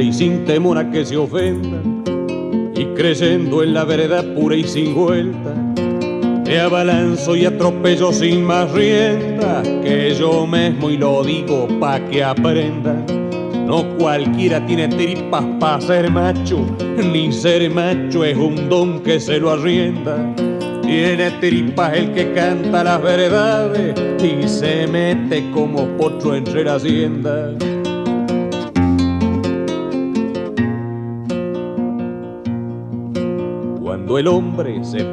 siempre y sin temor a que se ofendan, y creyendo en la verdad pura y sin vuelta, me abalanzo y atropello sin más rienda que yo mismo, y lo digo pa' que aprendan. No cualquiera tiene tripas pa' ser macho, ni ser macho es un don que se lo arrienda. Tiene tripas el que canta las verdades y se mete como potro entre la hacienda. Cuando el hombre se